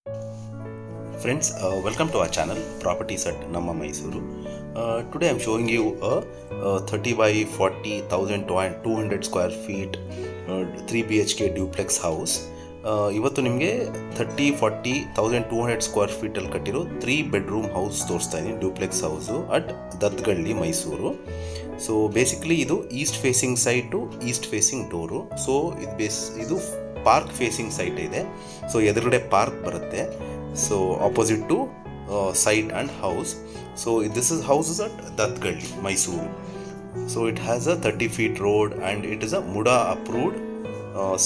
Friends, welcome to our channel Properties at Namma Mysuru. Today I am showing you a 30 by 40,200 square feet 3 BHK duplex house. ಇವತ್ತು ನಿಮಗೆ 30-40,200 square ಫೀಟಲ್ಲಿ ಕಟ್ಟಿರೋ 3 bedroom house ತೋರಿಸ್ತಾ ಇದ್ದೀನಿ, duplex house at Dattagalli Mysuru. So basically ಇದು east facing site, east facing door. So ಇದು park facing site ಇದೆ. So ಎದುರುಗಡೆ park ಬರುತ್ತೆ. So opposite to site and house. So this is houses at Datgalli, Mysuru. So it has a 30 feet road and it is a MUDA approved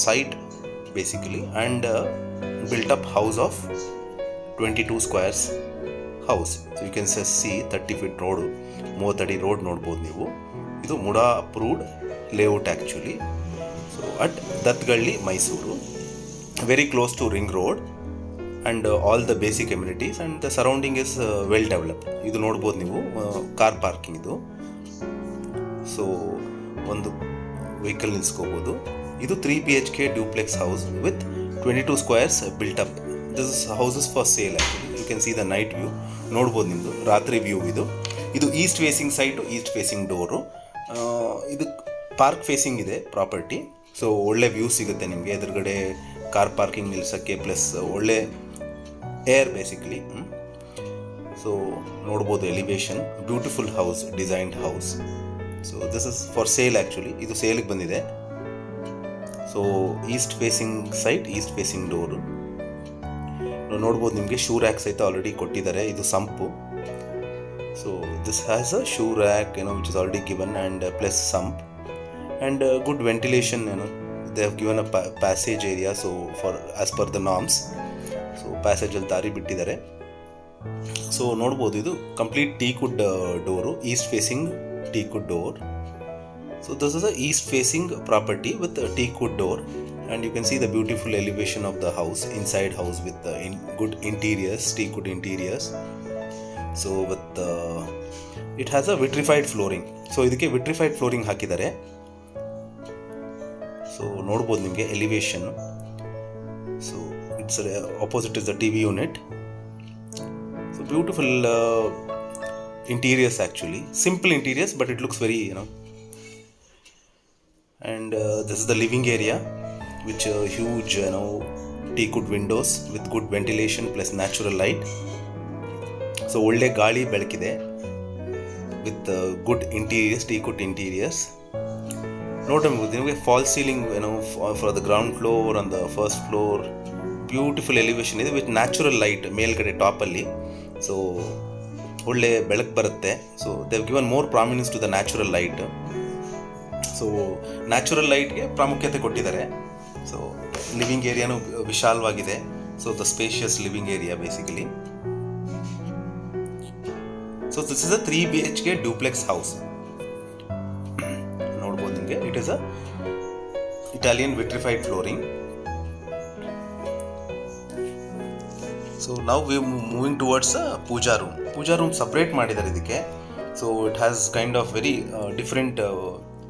site basically, and built up house of 22 squares house. So you can see 30 feet road, more 30 road ನೋಡಬಹುದು ನೀವು. ಇದು MUDA approved layout actually. So at Datgalli, Mysuru, very close to Ring Road. And all the basic amenities and the surrounding is well developed. ಇದು ನೋಡ್ಬೋದು ನೀವು, car parking ಇದು. So ಒಂದು vehicle ನಿಲ್ಸ್ಕೋಬೋದು. ಇದು 3 BHK duplex house with 22 squares built up. This house is for sale actually. You can see the night view ನೋಡ್ಬೋದು ನಿಮ್ಮದು, ರಾತ್ರಿ ವ್ಯೂ ಇದು. ಇದು east facing site, east facing door. ಇದು ಪಾರ್ಕ್ ಫೇಸಿಂಗ್ ಇದೆ ಪ್ರಾಪರ್ಟಿ. ಸೊ ಒಳ್ಳೆ ವ್ಯೂ ಸಿಗುತ್ತೆ ನಿಮಗೆ ಎದುರುಗಡೆ ಕಾರ್ ಪಾರ್ಕಿಂಗ್ ನಿಲ್ಸೋಕ್ಕೆ, ಪ್ಲಸ್ ಒಳ್ಳೆ ಏರ್ ಬೇಸಿಕ್ಲಿ. ಸೊ ನೋಡ್ಬೋದು elevation, beautiful house, designed house. So this is for sale actually. ಇದು ಸೇಲಿಗೆ ಬಂದಿದೆ. So east facing site, east facing door ನೋಡ್ಬೋದು. ನಿಮಗೆ ಶೂ ರ್ಯಾಕ್ ಸಹಿತ ಆಲ್ರೆಡಿ ಕೊಟ್ಟಿದ್ದಾರೆ. ಇದು sump. So this has a shoe rack which is already given, and plus sump and good ventilation. they have given a passage area, so for as per the norms. So ಪ್ಯಾಸೇಜಲ್ಲಿ ದಾರಿ ಬಿಟ್ಟಿದ್ದಾರೆ. So ನೋಡ್ಬೋದು, ಇದು complete teakwood door, east facing teakwood door. So this is a east facing property with teakwood door, and you can see the beautiful elevation of the house, inside house with good interiors, teakwood interiors. So with it has a vitrified flooring. So ಇದಕ್ಕೆ vitrified flooring ಹಾಕಿದ್ದಾರೆ. So ನೋಡ್ಬೋದು ನಿಮಗೆ elevation. So it's opposite is the T V unit. So beautiful interiors actually, simple interiors but it looks very and this is the living area which huge teakwood windows with good ventilation plus natural light. So ಒಳ್ಳೆ ಗಾಳಿ ಬೆಳಕಿದೆ with good interiors, teakwood interiors. ನೋಡಬಹುದು ನಿಮಗೆ fall ceiling for the ground floor on the first floor. Beautiful elevation ಇದೆ with natural light ಮೇಲ್ಗಡೆ ಟಾಪಲ್ಲಿ. So ಒಳ್ಳೆ ಬೆಳಕು ಬರುತ್ತೆ. So they have given more prominence to the natural light. So natural ಲೈಟ್ಗೆ ಪ್ರಾಮುಖ್ಯತೆ ಕೊಟ್ಟಿದ್ದಾರೆ. ಸೊ ಲಿವಿಂಗ್ ಏರಿಯಾನು ವಿಶಾಲವಾಗಿದೆ. So the spacious living area basically. So this is a 3 BHK duplex house. ನೋಡ್ಬೋದು ನಿಮಗೆ, it is a Italian vitrified flooring. So ನಾವು we moving towards pooja room. Pooja room separate ಮಾಡಿದ್ದಾರೆ ಇದಕ್ಕೆ. So it has kind of very different.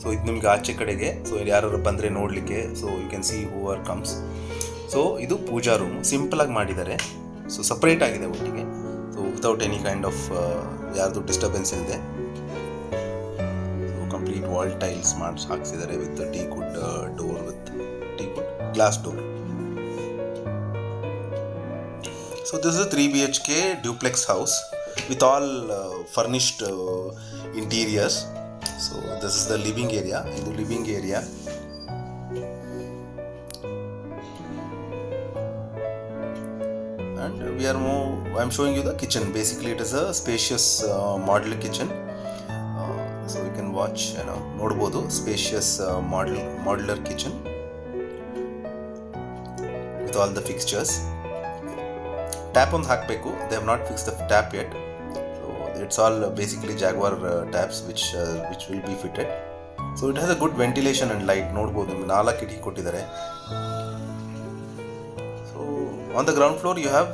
So ಇದು ನಿಮ್ಗೆ ಆಚೆ ಕಡೆಗೆ, so ಯಾರು ಬಂದರೆ ನೋಡಲಿಕ್ಕೆ, so you can see who are comes. So ಇದು ಪೂಜಾ ರೂಮು ಸಿಂಪಲ್ ಆಗಿ ಮಾಡಿದ್ದಾರೆ. ಸೊ ಸಪ್ರೇಟ್ ಆಗಿದೆ ಒಟ್ಟಿಗೆ. So without any kind of ಯಾರ್ದು ಡಿಸ್ಟರ್ಬೆನ್ಸ್ ಇಲ್ಲದೆ. ಸೊ ಕಂಪ್ಲೀಟ್ ವಾಲ್ ಟೈಲ್ಸ್ ಹಾಕ್ಸಿದ್ದಾರೆ with teakwood door, with teakwood glass door. So this is a 3 BHK duplex house with all furnished interiors. So this is the living area. In the living area, and I'm showing you the kitchen. Basically it is a spacious modular kitchen. So you can watch, ನೋಡಬಹುದು, spacious modular kitchen with all the fixtures. Tap ಒಂದು ಹಾಕಬೇಕು. They have not fix the tap yet. So it's all basically Jaguar taps which will be fitted. So it has a good ventilation and light. ನೋಡ್ಬೋದು ನಿಮ್ಗೆ 4 ಕಿಟಕಿ ಕೊಟ್ಟಿದ್ದಾರೆ. So on the ground floor you have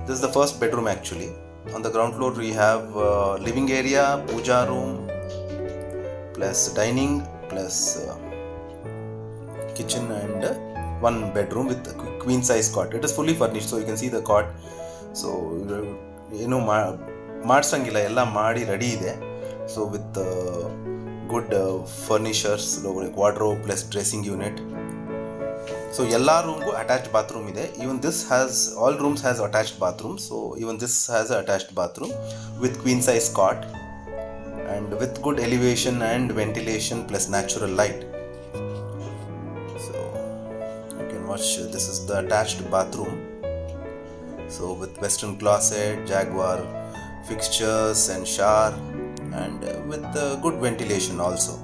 this is the first bedroom actually. On the ground floor you have living area, pooja room, plus dining, plus kitchen and one bedroom with queen size cot. It is fully furnished, so you can see the cot. So ಏನು ಮಾಡಿಸಂಗಿಲ್ಲ, ಎಲ್ಲ ಮಾಡಿ ready ಇದೆ. So with good furnitures, wardrobe plus dressing unit. So ಎಲ್ಲ ರೂಮ್ಗೂ attached bathroom ಇದೆ. Even this has, all rooms has attached bathroom. So even this has a attached bathroom with queen size cot and with good elevation and ventilation plus natural light. So you can watch, this is the attached bathroom. So with western closet, Jaguar fixtures and shower, and with good ventilation also.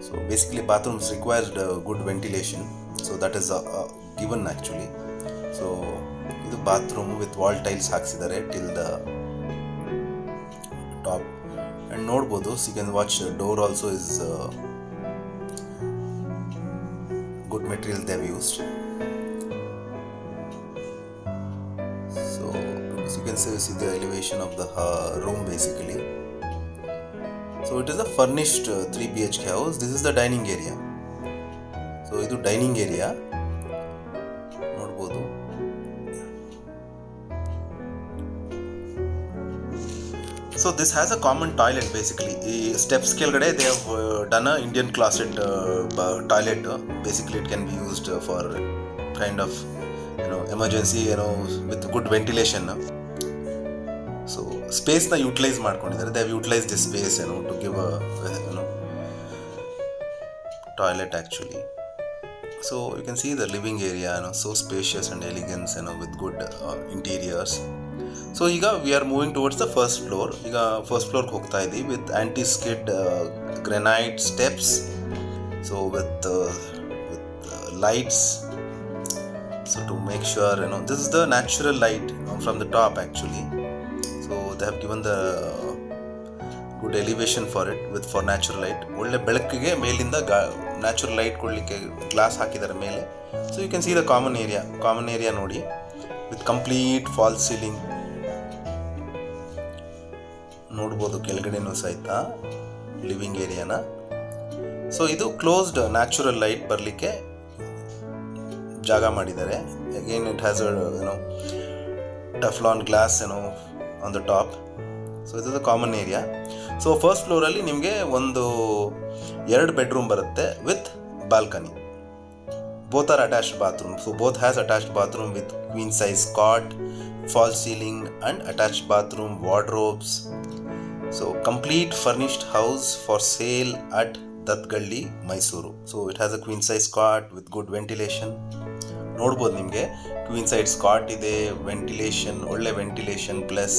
So basically bathrooms requires good ventilation, so that is given actually. So ಇದು bathroom with wall tiles ಹಾಕ್ಸಿದ್ದಾರೆ till the top. And ನೋಡ್ಬೋದು, so you can watch door also is good material they have used. So you can see the elevation of the room basically. So it is a furnished 3 BHK house. This is the dining area. So ಇದು dining area ನೋಡ್ಬೋದು. So this has a common toilet basically. Steps ಕೆಳಗಡೆ they have done a Indian closet toilet. Basically it can be used for kind of emergency, with good ventilation. So space na utilize ಮಾಡ್ಕೊಂಡಿದ್ದಾರೆ. They have utilized this space to give a toilet actually. So you can see the living area, so spacious and elegance, with good interiors. So ಈಗ we are moving towards the first floor. ಈಗ first floor ಹೋಗ್ತಾ ಇದ್ದೀವಿ with anti-skid granite steps. So with lights. So to make sure this is the natural light from the top actually. So they have given the good elevation for it for natural light. ಒಳ್ಳೆ ಬೆಳಕಿಗೆ ಮೇಲಿಂದ natural light ಕೊಡಲಿಕ್ಕೆ glass ಹಾಕಿದ್ದಾರೆ ಮೇಲೆ. So you can see the common area ನೋಡಿ with complete false ceiling. ನೋಡ್ಬೋದು ಕೆಳಗಡೆನೂ ಸಹಿತ ಲಿವಿಂಗ್ ಏರಿಯಾನ. ಸೊ ಇದು ಕ್ಲೋಸ್ಡ್ ನ್ಯಾಚುರಲ್ ಲೈಟ್ ಬರಲಿಕ್ಕೆ ಜಾಗ ಮಾಡಿದ್ದಾರೆ. Again it has Teflon glass on the top. So ಇದು the common area. So first ಫ್ಲೋರಲ್ಲಿ ನಿಮಗೆ ಒಂದು 2 ಬೆಡ್ರೂಮ್ ಬರುತ್ತೆ with balcony. Both are attached bathroom. So both has attached bathroom with queen size cot, fall ceiling and attached bathroom, wardrobes. So complete furnished house for sale at Dattgalli, Mysuru. So it has a queen size cot with good ventilation. ನೋಡ್ಬೋದು ನಿಮಗೆ queen size ಕಾಟ್ ಇದೆ, ventilation, ಒಳ್ಳೆ ventilation plus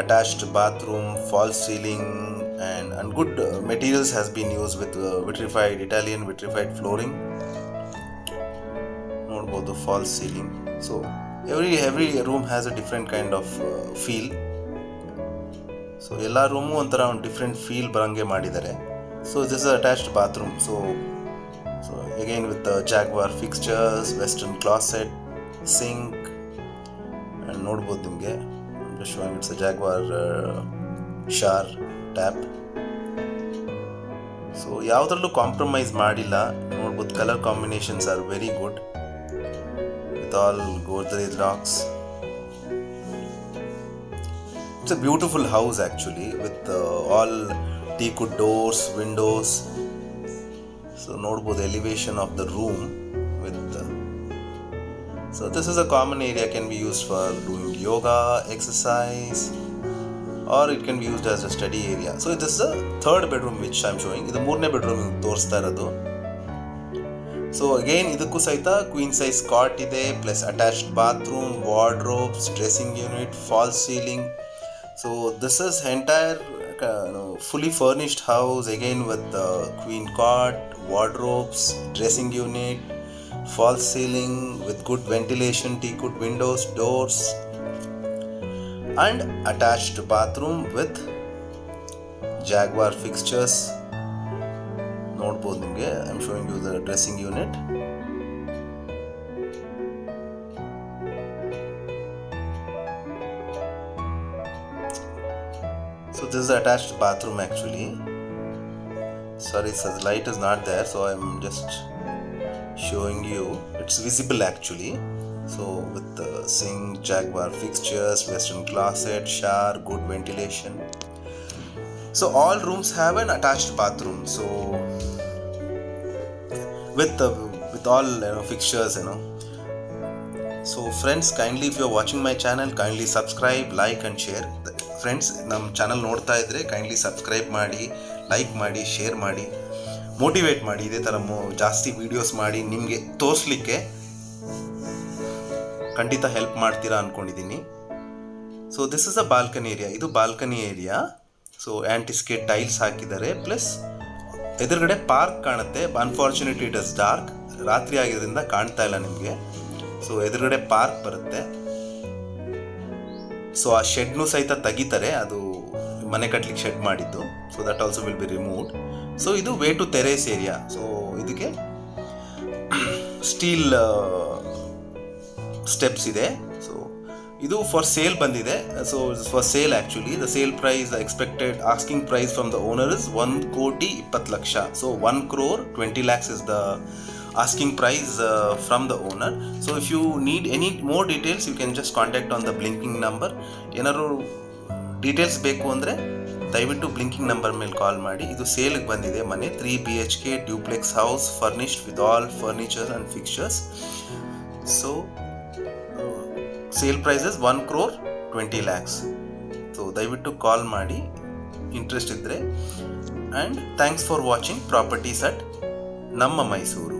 attached bathroom, falls ceiling and good materials has been used with Italian vitrified flooring. ನೋಡ್ಬೋದು false ceiling. So every room has a different kind of feel. So ಎಲ್ಲ room ಒಂಥರ ಒಂದು different feel ಬರೋಂಗೆ ಮಾಡಿದ್ದಾರೆ. So this is attached bathroom. So again with Jaguar fixtures, western closet, sink, and ನೋಡ್ಬೋದು ನಿಮಗೆ it's a Jaguar shower tap. So ಯಾವುದ್ರಲ್ಲೂ compromise ಮಾಡಿಲ್ಲ. ನೋಡ್ಬೋದು colour combinations are very good with all Godrej locks. It's a beautiful house actually with all teakwood doors, windows. So ನೋಡ್ಬೋದು elevation of the room with so this is a common area, can be used for doing yoga, exercise, or it can be used as a study area. So this is the third bedroom which I am showing. ಇದು 3ನೇ bedroom ತೋರಿಸ್ತಾ ಇರೋದು. So again ಇದಕ್ಕೂ ಸಹಿತ queen size ಕಾಟ್ ಇದೆ plus attached bathroom, wardrobes, dressing unit, falls ceiling. So this is entire fully furnished house again with queen cot, wardrobes, dressing unit, false ceiling with good ventilation, teakwood windows, doors, and attached bathroom with Jaguar fixtures. ನೋಡ್ಬೋದು ನಿಮಗೆ, I am showing you the dressing unit. So this is the attached bathroom actually. Sorry, so the light is not there, so I'm just showing you, it's visible actually. So with the sink, Jaguar fixtures, western closet, shower, good ventilation. So all rooms have an attached bathroom, so with all fixtures. So friends, kindly if you are watching my channel, kindly subscribe, like and share. Friends, ನಮ್ಮ channel ನೋಡ್ತಾ ಇದ್ರೆ kindly subscribe ಮಾಡಿ, like ಮಾಡಿ, share ಮಾಡಿ, motivate ಮಾಡಿ. ಇದೇ ಥರ ಜಾಸ್ತಿ ವೀಡಿಯೋಸ್ ಮಾಡಿ ನಿಮಗೆ ತೋರಿಸ್ಲಿಕ್ಕೆ ಖಂಡಿತ ಹೆಲ್ಪ್ ಮಾಡ್ತೀರಾ ಅಂದ್ಕೊಂಡಿದ್ದೀನಿ. So this is a balcony area. ಇದು ಬಾಲ್ಕನಿ ಏರಿಯಾ. ಸೊ ಆ್ಯಂಟಿಸ್ಕೇಟ್ ಟೈಲ್ಸ್ ಹಾಕಿದ್ದಾರೆ, ಪ್ಲಸ್ ಎದುರುಗಡೆ ಪಾರ್ಕ್ ಕಾಣುತ್ತೆ. ಅನ್ಫಾರ್ಚುನೇಟ್ಲಿ ಇಟ್ ಇಸ್ ಡಾರ್ಕ್, ರಾತ್ರಿ ಆಗಿರೋದ್ರಿಂದ ಕಾಣ್ತಾ ಇಲ್ಲ ನಿಮಗೆ. ಸೊ ಎದುರುಗಡೆ ಪಾರ್ಕ್ ಬರುತ್ತೆ. ಸೊ ಆ ಶೆಡ್ನು ಸಹಿತ ತೆಗಿತಾರೆ, ಅದು ಮನೆ ಕಟ್ಲಿಕ್ಕೆ ಶೆಡ್ ಮಾಡಿದ್ದು. So that also will be removed. So ಇದು way to terrace area. So ಇದಕ್ಕೆ ಸ್ಟೀಲ್ ಸ್ಟೆಪ್ಸ್ ಇದೆ. ಸೊ ಇದು ಫಾರ್ ಸೇಲ್ ಬಂದಿದೆ. So for sale actually. The sale price expected asking price from the owner is 1,20,00,000. So 1,20,00,000 is the asking price from the owner. So if you need any more details, you can just contact on the blinking number. ಏನಾದ್ರು details ಬೇಕು ಅಂದರೆ ದಯವಿಟ್ಟು blinking number ಮೇಲೆ ಕಾಲ್ ಮಾಡಿ. ಇದು ಸೇಲ್ಗೆ ಬಂದಿದೆ ಮನೆ. 3 BHK duplex house, furnished with all furniture and fixtures. So sale price is 1,20,00,000. ಸೊ ದಯವಿಟ್ಟು ಕಾಲ್ ಮಾಡಿ ಇಂಟ್ರೆಸ್ಟ್ ಇದ್ದರೆ. And thanks for watching properties at ನಮ್ಮ ಮೈಸೂರು.